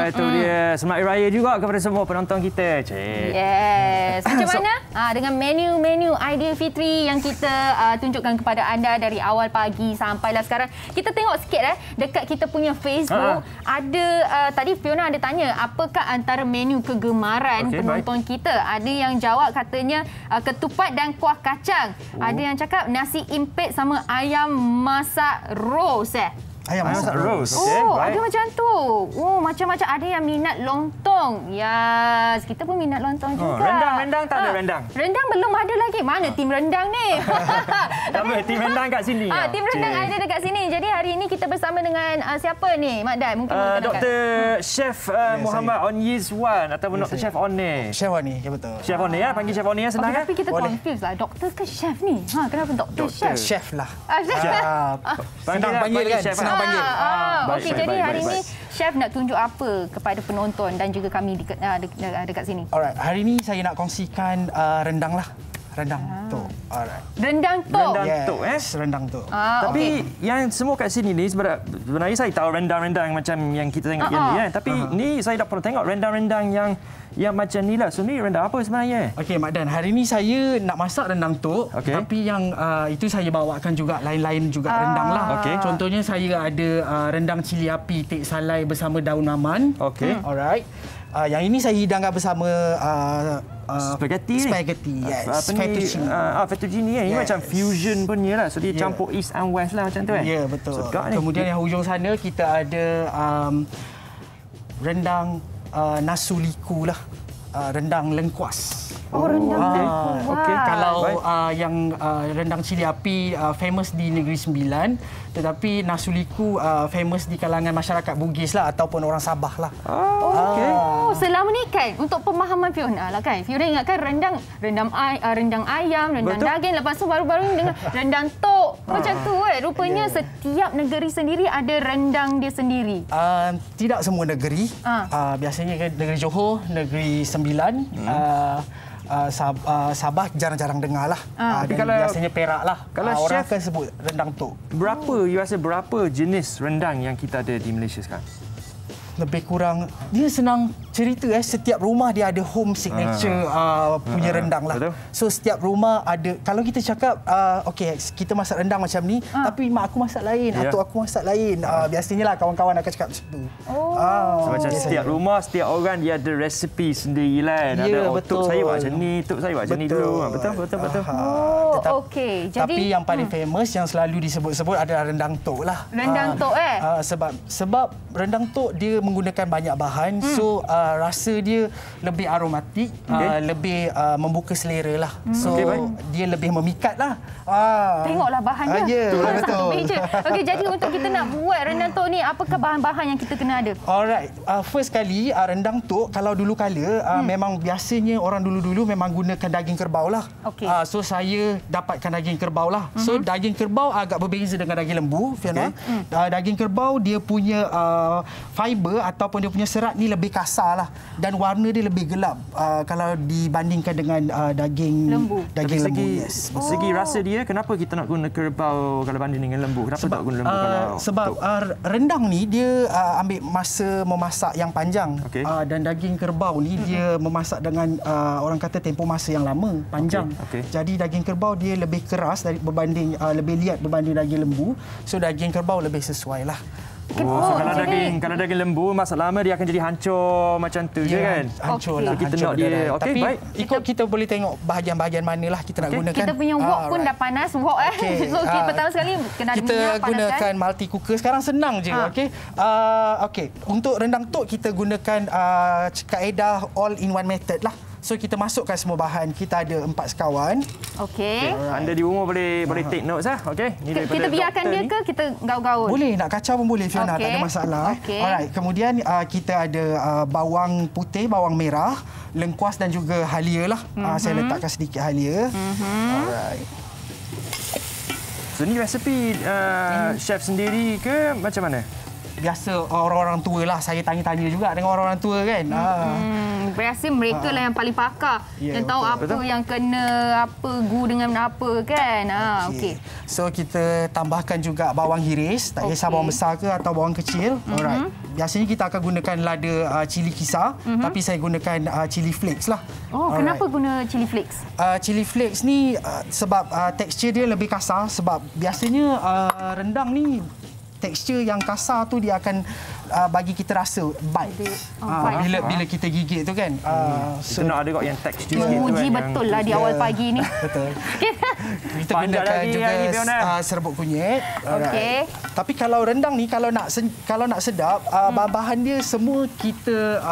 Itu dia. Selamat Hari Raya juga kepada semua penonton kita. Cik. Yes. Macam mana dengan menu-menu Aidilfitri yang kita tunjukkan kepada anda dari awal pagi sampailah sekarang. Kita tengok sikit dekat kita punya Facebook. Ada tadi Fiona ada tanya apakah antara menu kegemaran penonton kita. Ada yang jawab katanya ketupat dan kuah kacang. Ada yang cakap nasi impit sama ayam masak roast. Ayam masak roast. Ada macam tu. Macam-macam. Ada yang minat lontong. Yes, kita pun minat lontong juga. Rendang tak ada rendang? Rendang belum ada lagi. Mana tim rendang ni? Tak apa, tim rendang kat sini. Tim rendang ada dekat sini. Jadi hari ini kita bersama dengan siapa ni, Mak Dan? Mungkin Dr. Chef Muhammad On Yizwan ataupun Dr. Chef One. Chef One, ya betul. Chef One ya, panggil Chef One senang kan? Tapi kita confused lah. Doktor ke chef ni? Kenapa Dr. Chef? Chef lah. Senang panggil kan? Senang panggil. Okey, jadi hari ini chef nak tunjuk apa kepada penonton dan juga kami dekat sini? Alright, hari ini saya nak kongsikan rendang lah. Rendang tok. Alright. Rendang tok. Yes, rendang tok. Tapi yang semua kat sini ni sebenarnya saya tahu rendang-rendang macam yang kita tengok yang ni kan. Tapi ni saya dah pernah tengok rendang-rendang yang macam ni lah. So ni rendang apa sebenarnya? Okey, Mak Dan. Hari ni saya nak masak rendang tok. Tapi yang itu saya bawakan juga lain-lain juga rendang lah. Contohnya saya ada rendang cili api tek salai bersama daun maman. Alright. Yang ini saya hidangkan bersama spaghetti. Yes. Fettuccine. Fettuccine ni. Ini macam fusion punya lah. So dia campur east and west lah macam tu kan? Ya, betul. Kemudian yang hujung sana kita ada rendang nasuliku lah. Rendang lengkuas. Rendang lengkuas. Kalau yang rendang cili api famous di Negeri Sembilan, tetapi nasuliku famous di kalangan masyarakat Bugis lah ataupun orang Sabah lah. Selama ni kan untuk pemahaman Fiona lah kan. Fiona ingatkan rendang ayam, rendang daging, lepas tu baru-baru ni dengan rendang tok. Macam tu kan. Rupanya setiap negeri sendiri ada rendang dia sendiri. Tidak semua negeri. Biasanya negeri Johor, negeri Sembilan, Sabah jarang-jarang dengar lah. Biasanya Perak lah. Kalau orang akan sebut rendang tok. Berapa jenis rendang yang kita ada di Malaysia sekarang? Lebih kurang dia senang cerita setiap rumah dia ada home signature punya rendang lah. So setiap rumah ada. Kalau kita cakap okey kita masak rendang macam ni tapi mak aku masak lain, atuk aku masak lain. Biasanya lah kawan-kawan akan cakap macam tu. Macam setiap rumah, setiap orang dia ada resepi sendiri lah. Ada tok saya buat macam ni, tok saya buat macam ni dulu. Betul. Okey. Tapi yang paling famous yang selalu disebut-sebut adalah rendang tok lah. Rendang tok sebab rendang tok dia menggunakan banyak bahan. So rasa dia lebih aromatik, lebih membuka selera lah. So dia lebih memikat lah. Tengoklah bahannya. Betul. Okey, jadi untuk kita nak buat rendang tok ni, apakah bahan-bahan yang kita kena ada? Alright. First kali rendang tok kalau dulu kala memang biasanya orang dulu-dulu memang gunakan daging kerbau lah. So saya dapatkan daging kerbau lah. So daging kerbau agak berbeza dengan daging lembu, Fiona. Daging kerbau dia punya fiber ataupun dia punya serat ni lebih kasar lah dan warna dia lebih gelap kalau dibandingkan dengan daging lembu. Segi rasa dia, kenapa kita nak guna kerbau kalau banding dengan lembu? Kenapa tak guna lembu sebab rendang ni dia ambil masa memasak yang panjang. Dan daging kerbau ni dia memasak dengan orang kata tempoh masa yang lama, panjang. Jadi daging kerbau dia lebih keras berbanding lebih liat berbanding daging lembu. So daging kerbau lebih sesuai lah. Kalau daging lembu masak lama dia akan jadi hancur macam tu je kan. Hancur lah. Kita nak dia. Tapi ikut kita boleh tengok bahagian-bahagian manalah kita nak gunakan. Kita punya wok pun dah panas wok So pertama sekali kena ada minyak, kita gunakan multi cooker. Sekarang senang je. Okey. Untuk rendang tok kita gunakan kaedah all in one method lah. So kita masukkan semua bahan. Kita ada 4 sekawan. Anda di rumah boleh take notes lah. Kita biarkan dia ke kita gaul-gaul? Boleh, nak kacau pun boleh Fiona, tak ada masalah. Alright, kemudian kita ada bawang putih, bawang merah, lengkuas dan juga halia lah. Saya letakkan sedikit halia. Alright. So ni resepi chef sendiri ke macam mana? biasa orang-orang tua lah. Saya tanya-tanya juga dengan orang-orang tua kan. Biasa mereka lah yang paling pakar. Yang tahu apa yang kena apa gu dengan apa kan. Okey. So kita tambahkan juga bawang hiris, tak kisah bawang besar ke atau bawang kecil. Alright. Biasanya kita akan gunakan lada cili kisar, tapi saya gunakan cili flakes lah. Kenapa guna cili flakes? Cili flakes ni sebab tekstur dia lebih kasar, sebab biasanya rendang ni tekstur yang kasar tu dia akan bagi kita rasa bite. Bila kita gigit tu kan. Kita nak ada kot yang tekstur sikit tu Uji betul lah di awal pagi ni. Betul. Kita gunakan juga serbuk kunyit. Okey. Tapi kalau rendang ni kalau nak sedap, bahan dia semua kita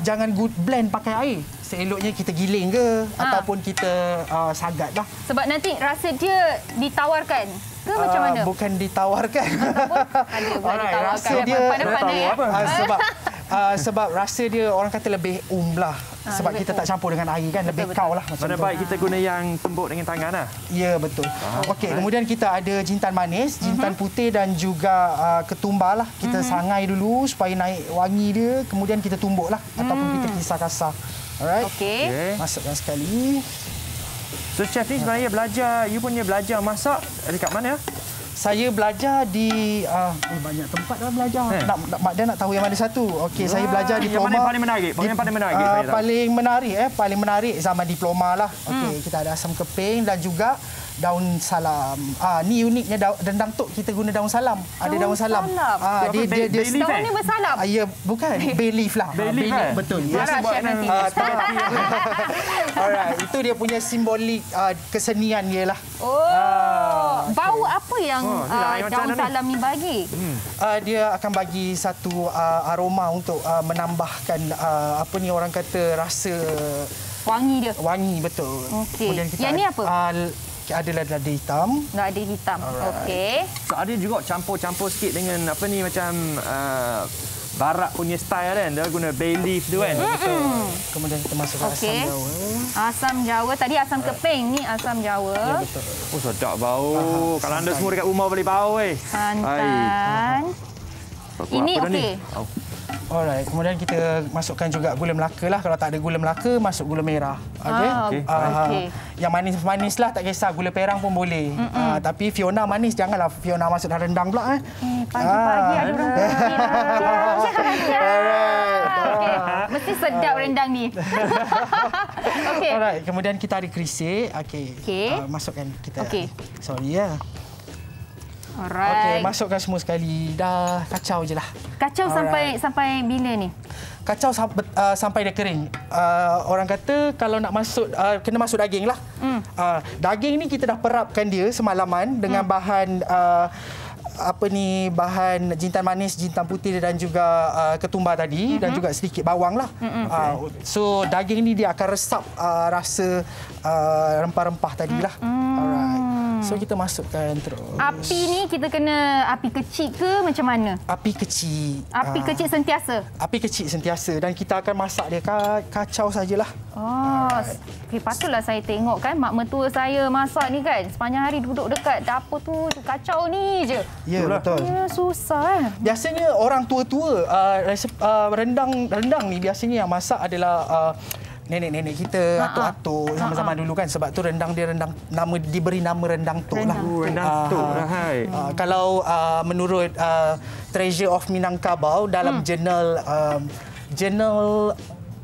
jangan blend pakai air. Seeloknya kita giling ke ataupun kita sagat lah. Sebab nanti rasa dia ditawarkan ke macam mana? Bukan ditawarkan. Ada pula ditawarkan. Rasa dia sebab rasa dia orang kata lebih lah. Sebab kita tak campur dengan air kan, lebih kau lah. Mana baik kita guna yang tumbuk dengan tangan lah. Ya, betul. Okey, kemudian kita ada jintan manis, jintan putih dan juga ketumbar lah. Kita sangai dulu supaya naik wangi dia, kemudian kita tumbuk lah ataupun kita kisar kasar. Alright. Okey. Masukkan sekali. So chef ni sebenarnya you punya belajar masak dekat mana? Saya belajar di banyak tempat dah belajar. Mak dia nak tahu yang mana satu. Okey, saya belajar diploma. Yang paling menarik? Paling menarik zaman diploma lah. Okey, kita ada asam keping dan juga daun salam. Ni uniknya rendang tok kita guna daun salam. Ada daun salam. Dia daun ni bersalam. Ya, bukan. Bay leaf lah. Bay leaf betul. Biasa buat nanti. Alright, itu dia punya simbolik kesenian dia lah. Bau apa yang daun salam ni bagi? Dia akan bagi satu aroma untuk menambahkan orang kata rasa wangi dia. Wangi, betul. Okey. Yang ni apa? Adalah lada hitam. Lada hitam. Okey. So ada juga campur-campur sikit dengan macam barat punya style kan. Dia guna bay leaf tu kan. Betul. Kemudian kita masukkan asam jawa. Asam jawa. Tadi asam keping, ni asam jawa. Ya, betul. Sedap bau. Kalau anda semua dekat rumah boleh bau Santan. Ini okey. Alright, kemudian kita masukkan juga gula Melaka lah. Kalau tak ada gula Melaka, masuk gula merah. Okey. Yang manis-manis lah, tak kisah. Gula perang pun boleh. Tapi Fiona manis, janganlah Fiona masuk dalam rendang pula. Pagi-pagi ada orang okey. Mesti sedap rendang ni. Okey. Alright, kemudian kita ada kerisik. Okey. Masukkan kita. Sorry ya. Alright. Okey, masukkan semua sekali. Dah kacau je lah. Kacau sampai bila ni? Kacau sampai dia kering. Orang kata kalau nak masuk, kena masuk daging lah. Daging ni kita dah perapkan dia semalaman dengan bahan bahan jintan manis, jintan putih dan juga ketumbar tadi dan juga sedikit bawang lah. So daging ni dia akan resap rasa rempah-rempah tadi lah. Alright. So kita masukkan terus. Api ni kita kena api kecil ke macam mana? Api kecil. Api kecil sentiasa? Api kecil sentiasa dan kita akan masak dia kacau sajalah. Patutlah saya tengok kan mak mertua saya masak ni kan. Sepanjang hari duduk dekat dapur tu kacau ni je. Ya, betul. Susah kan? Biasanya orang tua-tua rendang ni biasanya yang masak adalah nenek-nenek kita, atuk-atuk zaman-zaman dulu kan, sebab tu rendang diberi nama rendang tok lah. Rendang tok lah. Kalau menurut Treasure of Minangkabau dalam Journal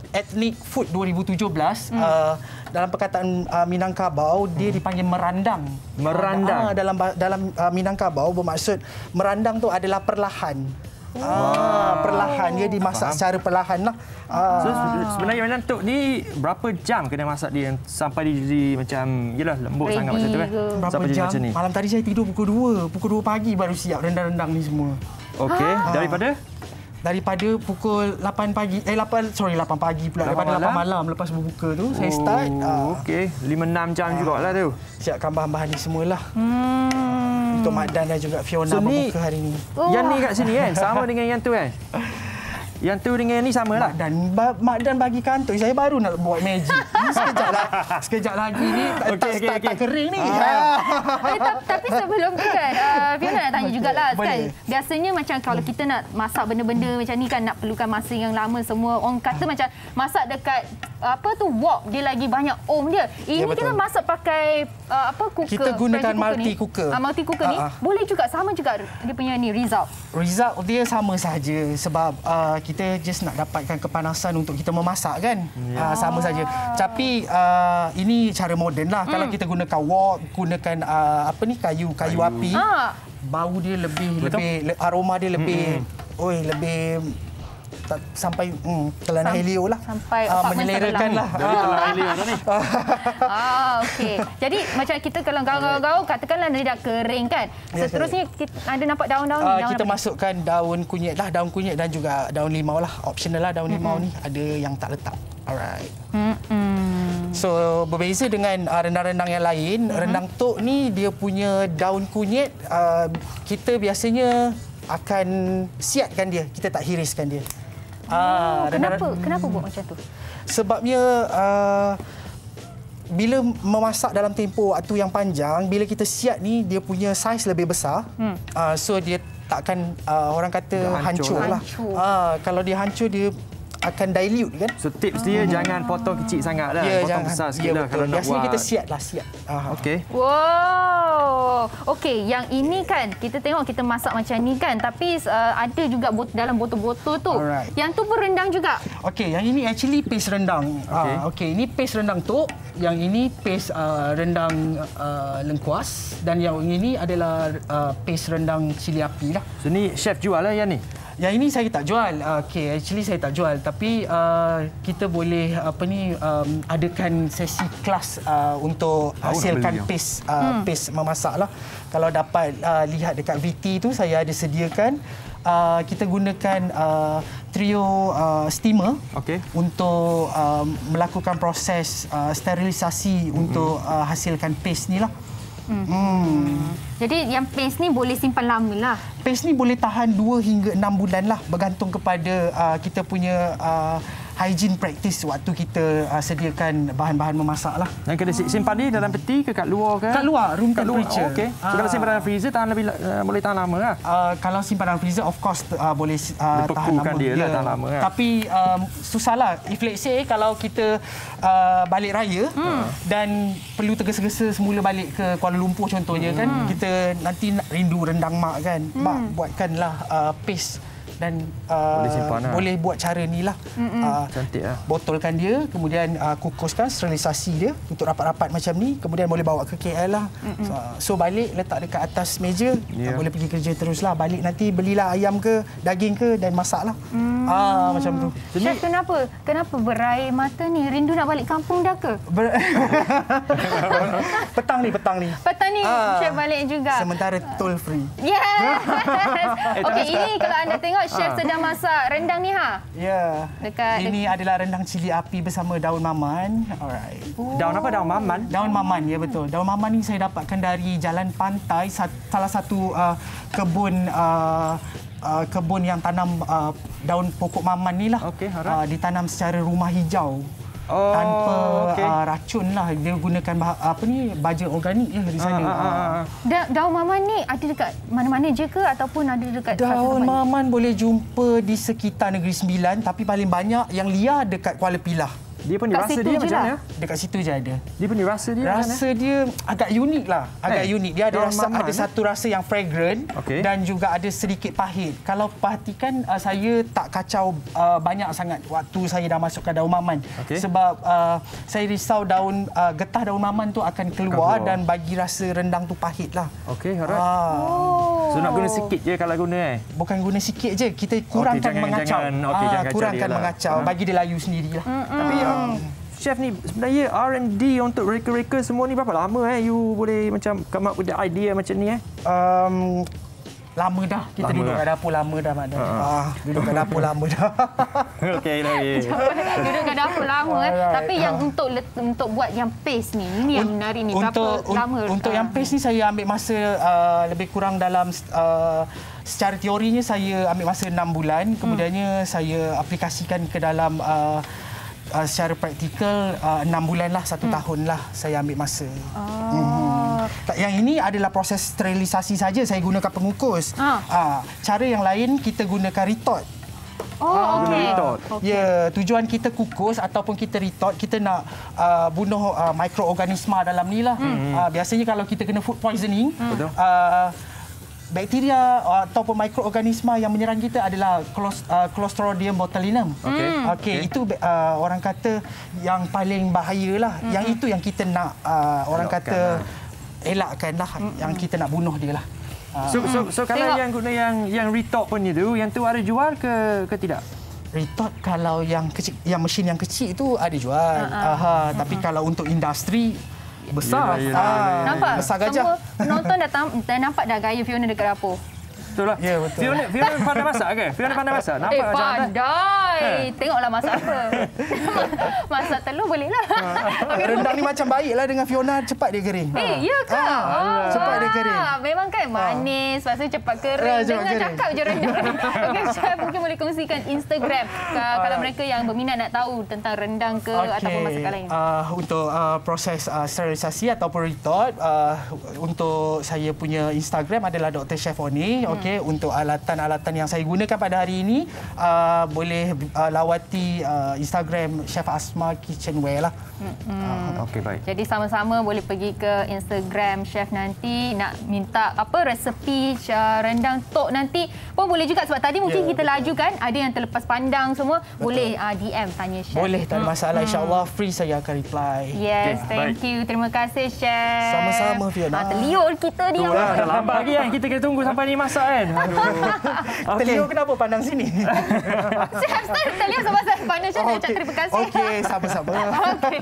Ethnic Food 2017, dalam perkataan Minangkabau dia dipanggil merandang. Merandang. Dalam Minangkabau bermaksud merandang tu adalah perlahan. Perlahan dia dimasak secara perlahan lah. So sebenarnya rendang tok ni berapa jam kena masak dia sampai dia macam lembut sangat macam tu kan? Berapa jam? Macam ni? Malam tadi saya tidur pukul 2 pagi baru siap rendang-rendang ni semua. Okey, daripada pukul 8 pagi. 8 pagi pula. Daripada 8 malam lepas berbuka tu saya start. Okey, 5-6 jam jugalah tu. Siapkan bahan-bahan ni semualah. Untuk Mak Dan dan juga Fiona berbuka hari ni. Yang ni kat sini kan sama dengan yang tu kan? Yang tu dengan ni samalah. Mak Dan bagi kantoi saya baru nak buat magic. Sekejap lagi ni tak kering ni. Tapi sebelum tu kan Fiona nak tanya jugalah kan. Biasanya macam kalau kita nak masak benda-benda macam ni kan nak perlukan masa yang lama semua. Orang kata macam masak dekat wok dia lagi banyak dia. Ini kita masak pakai cooker. Kita gunakan multi cooker. Multi cooker ni boleh juga sama juga dia punya ni result. Result dia sama saja sebab kita just nak dapatkan kepanasan untuk kita memasak kan. Sama saja. Tapi ini cara moden lah. Kalau kita gunakan wok, gunakan kayu api, bau dia lebih aroma dia lebih lebih sampai kelana helio lah. Sampai menyelerakan lah. Kelana helio dah ni. Okey. Jadi macam kita kalau gaul-gaul katakanlah dia dah kering kan. Seterusnya kita ada nampak daun-daun ni. Kita masukkan daun kunyit dan juga daun limau lah. Optional lah daun limau ni. Ada yang tak letak. Alright. So berbeza dengan rendang-rendang yang lain, rendang tok ni dia punya daun kunyit kita biasanya akan siatkan dia. Kita tak hiriskan dia. Kenapa buat macam tu? Sebabnya bila memasak dalam tempoh waktu yang panjang, bila kita siat ni dia punya saiz lebih besar. So dia takkan orang kata hancur lah. Kalau dia hancur dia akan dilute kan. So tips dia jangan potong kecil sangat lah. Potong besar sikit lah kalau nak buat. Biasanya kita siat. Okey. Wow. Okey, yang ini kan kita tengok kita masak macam ni kan, tapi ada juga dalam botol-botol tu. Alright. Yang tu pun rendang juga. Okey, yang ini actually paste rendang. Okey, ini paste rendang tok, yang ini paste rendang lengkuas dan yang ini adalah paste rendang cili api lah. So ni chef jual lah yang ni. Yang ini saya tak jual. Okey, actually saya tak jual, tapi kita boleh adakan sesi kelas untuk hasilkan paste memasak lah. Kalau dapat lihat dekat VT tu saya ada sediakan. Kita gunakan trio steamer untuk melakukan proses sterilisasi untuk hasilkan paste ni lah. Jadi yang paste ni boleh simpan lama lah. Paste ni boleh tahan 2 hingga 6 bulan lah bergantung kepada kita punya hygiene practice waktu kita sediakan bahan-bahan memasak lah. Dan kena simpan dia dalam peti ke kat luar ke? Kat luar, room temperature. Okey. So kalau simpan dalam freezer boleh tahan lama lah. Kalau simpan dalam freezer of course boleh tahan lama. Dia lah tahan lama lah. Tapi susahlah if let's say kalau kita balik raya dan perlu tergesa-gesa semula balik ke Kuala Lumpur contohnya kan, kita nanti rindu rendang mak kan. Mak buatkanlah paste dan boleh buat cara ni lah. Cantik lah. Botolkan dia, kemudian kukuskan, sterilisasi dia untuk rapat-rapat macam ni, kemudian boleh bawa ke KL lah. So balik letak dekat atas meja, boleh pergi kerja teruslah. Balik nanti belilah ayam ke daging ke dan masak lah. Macam tu. Chef, kenapa berair mata ni? Rindu nak balik kampung dah ke? Petang ni. Petang ni Chef balik juga. Sementara toll free. Yes. Okey, ini kalau anda tengok Chef sedang masak rendang ni Ya. Ini adalah rendang cili api bersama daun maman. Alright. Daun apa? Daun maman? Daun maman, ya betul. Daun maman ni saya dapatkan dari jalan pantai, salah satu kebun yang tanam daun pokok maman ni lah. Ditanam secara rumah hijau. Tanpa racun lah. Dia gunakan baja organik di sana. Daun maman ni ada dekat mana-mana je ke ataupun ada dekat daun maman boleh jumpa di sekitar Negeri Sembilan, tapi paling banyak yang liar dekat Kuala Pilah. Dia punya rasa dia macam mana? Dekat situ je ada. Dia punya rasa dia rasa dia agak unik lah. Unik. Dia ada satu rasa yang fragrant dan juga ada sedikit pahit. Kalau perhatikan saya tak kacau banyak sangat waktu saya dah masukkan daun maman. Sebab saya risau getah daun maman tu akan keluar dan bagi rasa rendang tu pahit lah. Okey, alright. So nak guna sikit je kalau guna Bukan guna sikit je, kita kurangkan mengacau. Kurangkan mengacau, bagi dia layu sendirilah. Tapi Chef ni sebenarnya R&D untuk reka-reka semua ni berapa lama you boleh macam come up with the idea macam ni Lama dah. Kita duduk kat dapur lama dah, Mak Dan. Duduk kat dapur lama dah. Okey dah. Duduk kat dapur lama. Tapi yang untuk buat yang paste ni, ini yang menarik ni. Berapa lama? Untuk yang paste ni saya ambil masa lebih kurang dalam secara teorinya saya ambil masa 6 bulan, kemudiannya saya aplikasikan ke dalam secara praktikal 6 bulan lah, 1 tahun lah saya ambil masa. Yang ini adalah proses sterilisasi saja, saya gunakan pengukus. Cara yang lain kita gunakan retort. Okey. Ya, tujuan kita kukus ataupun kita retort, kita nak bunuh mikroorganisma dalam ni lah. Biasanya kalau kita kena food poisoning, bakteria ataupun mikroorganisma yang menyerang kita adalah Clostridium botulinum. Okey, itu orang kata yang paling bahayalah. Yang itu yang kita nak orang kata elakkanlah, yang kita nak bunuh dia lah. So kalau yang guna yang retort pun itu, yang tu ada jual ke tidak? Retort kalau yang kecil, yang mesin yang kecil itu ada jual. Tapi kalau untuk industri besar, nampak besar gajah. Semua penonton dah nampak dah gaya Fiona dekat dapur. Betul lah. Ya, betul. Fiona pandai masak ke? Fiona pandai masak? Nampak pandai. Tengoklah masak apa. Masak telur boleh lah. Rendang ni macam baiklah dengan Fiona, cepat dia kering. Ya ke? Cepat dia kering. Memang kan manis, lepas tu cepat kering. Jangan cakap je rendang. Okey, Chef mungkin boleh kongsikan Instagram kalau mereka yang berminat nak tahu tentang rendang ke ataupun masakan lain. Untuk proses sterilisasi ataupun retort, untuk saya punya Instagram adalah Dr. Chef Oni. Untuk alatan-alatan yang saya gunakan pada hari ini, boleh lawati Instagram Chef Asma Kitchenware lah. Okey, baik. Jadi sama-sama boleh pergi ke Instagram Chef nanti nak minta resepi rendang tok nanti pun boleh juga, sebab tadi mungkin kita laju kan, ada yang terlepas pandang semua. Betul. Boleh DM tanya Chef. Boleh, tak ada masalah. InsyaAllah free saya akan reply. Yes, thank you. Terima kasih Chef. Sama-sama Fiona. Terliur kita ni. Dah lambat lagi kan, kita kena tunggu sampai ni masak kan. Terliur kenapa pandang sini? Chef terliur sebab saya pandang Chef. Terima kasih. Okey, sama-sama. Okey.